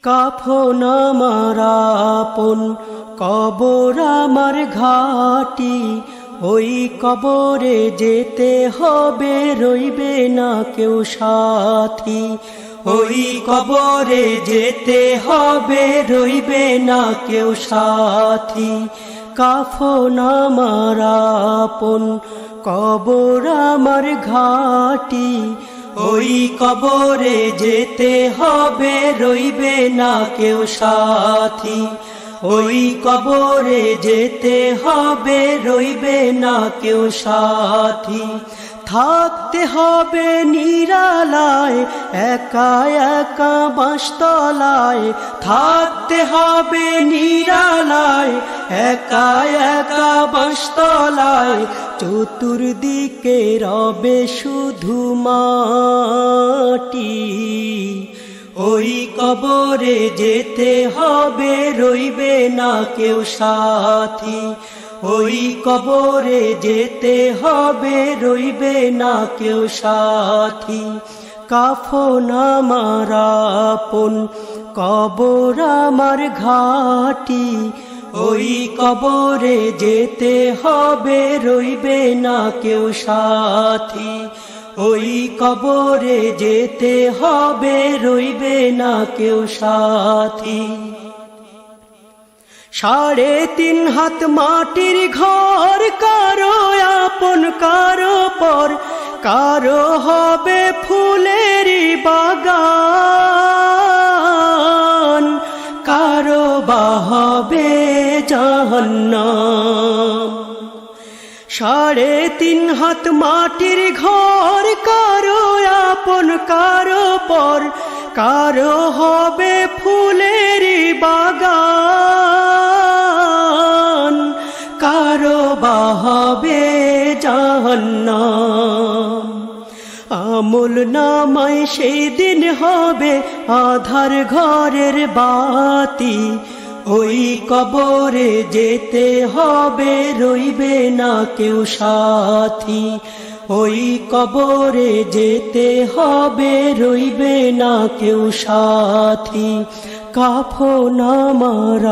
কাফন আমার আপন, কবর আমার ঘাটি, ওই কবরে যেতে হবে, রইবে না কেউ সাথী। ওই কবরে যেতে হবে, রইবে না কেউ সাথী। কাফন আমার আপন, কবর আমার ঘাটি, ওই কবরে যেতে হবে, রইবে না কেউ সাথী। ওই কবরে যেতে হবে, রইবে না কেউ সাথী। থাকতে হবে নিরালায়, একা একা বাঁশতলায়। থাকতে হবে নিরালায়, একা একা বাঁশতলায়। চতুর্দিকে রবে শুধু মাটি, ওই কবরে যেতে হবে, রইবে না কেউ সাথী। ওই কবরে যেতে হবে, রইবে না কেউ সাথী। কাফন আমার আপন, কবর আমার ঘাটি, ওই কবরে যেতে হবে, রইবে না কেউ সাথী। ওই কবরে যেতে হবে, রইবে না কেউ সাথী। 3.5 হাত মাটির ঘর, কারো আপন কারো পর। কারো হবে ফুলেরই বাগান, কারো বা হবে জাহান্নাম। 3.5 হাত মাটির ঘর, কারো আপন কারো পর। কারো হবে ফুলেরই বাগান, কারো বা হবে জাহান্নাম। আমল নামায় সেই দিন হবে আধার ঘরের বাতি, ওই কবরে যেতে হবে, রইবে না কেউ সাথী। ওই কবরে যেতে হবে, রইবে না কেউ সাথী। কাফন আমার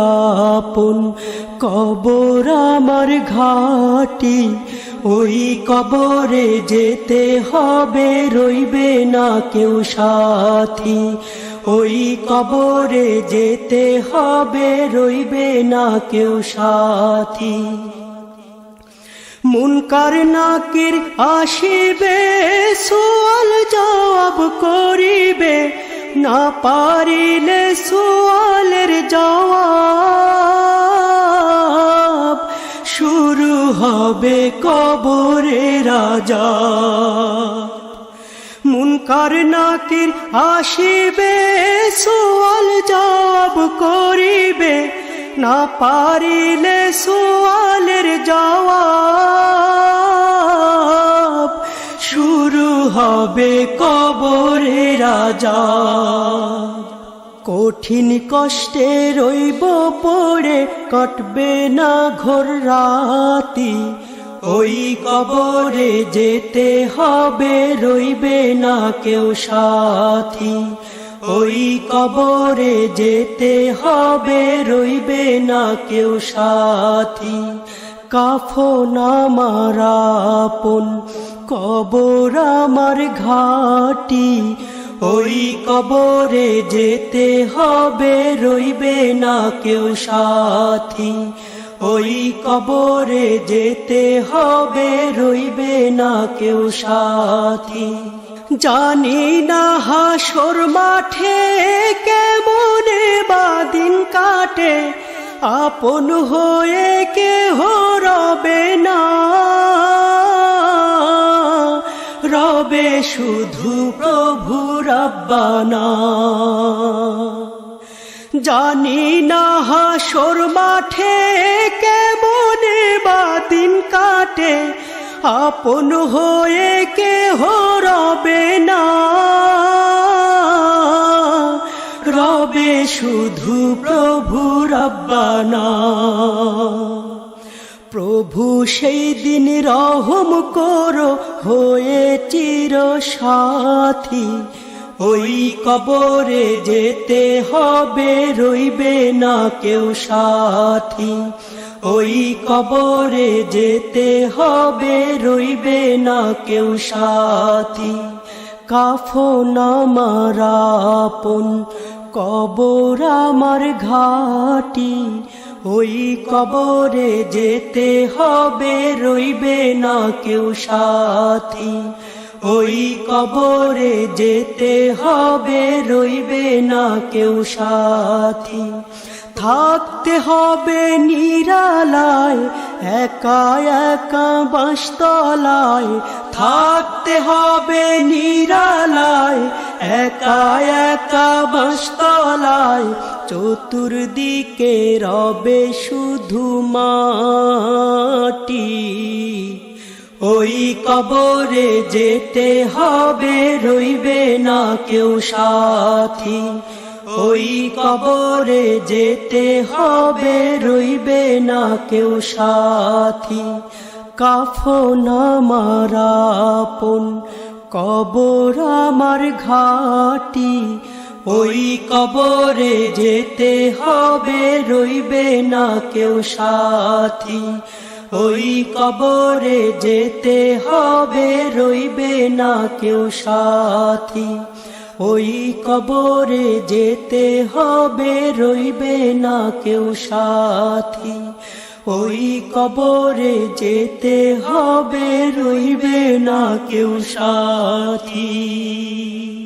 আপন, কবর আমার ঘাটি, ওই কবরে যেতে হবে, রইবে না কেউ সাথী। ওই কবরে যেতে হবে, রইবে না কেউ সাথী। মুনকার নাকির আসিবে, সুয়াল জবাব করিবে। না পারিলে সুয়ালের জবাব, শুরু হবে কবরের আযাব। মুনকার নাকির আসিবে, সুয়াল জবাব করিবে। না পারিলে সুয়ালের জবাব, শুরু হবে কবরের আযাব। কঠিন কষ্টে রইব পড়ে, কাটবে না ঘোর রাতি। ওই কবরে যেতে হবে, রইবে না কেউ সাথী। ওই কবরে যেতে হবে, রইবে না কেউ সাথী। কাফন আমার আপন, কবর আমার ঘাটি, ওই কবরে যেতে হবে, রইবে না কেউ সাথী। ওই কবরে যেতে হবে, রইবে না কেউ সাথী। জানি না হাসর মাঠে কেমনে বাদিন কাটে, আপন হয়ে কেহ রবে না, রবে শুধু প্রভু রব্বানা। জানি না হাসর মাঠে কেমনে বাদিন কাটে, আপন হয়ে কেহ রবে না, রবে শুধু প্রভু রব্বানা। প্রভু সেই দিন রহম করো, হয়ে চির সাথী। ওই কবরে যেতে হবে, রইবে না কেউ সাথী। ওই কবরে যেতে হবে, রইবে না কেউ সাথী। কাফন আমার আপন, কবর আমার ঘাটি। ওই কবরে যেতে হবে, রইবে না কেউ সাথী। ওই কবরে যেতে হবে, রইবে না কেউ সাথী। থাকতে হবে নিরালায়, একা একা বাঁশতলায়। থাকতে হবে নিরালায়, একা একা বাঁশতলায়। চতুর্দিকে রবে শুধু মাটি। ওই কবরে যেতে হবে, রইবে না কেউ সাথী। ওই কবরে যেতে হবে, রইবে না কেউ সাথী। কাফন আমার আপন, কবর আমার ঘাটি। ওই কবরে যেতে হবে, রইবে না কেউ সাথী। ওই কবরে যেতে হবে, রইবে না কেউ সাথী। ওই কবরে যেতে হবে, রইবে না কেউ সাথী। ওই কবরে যেতে হবে, রইবে না কেউ সাথী।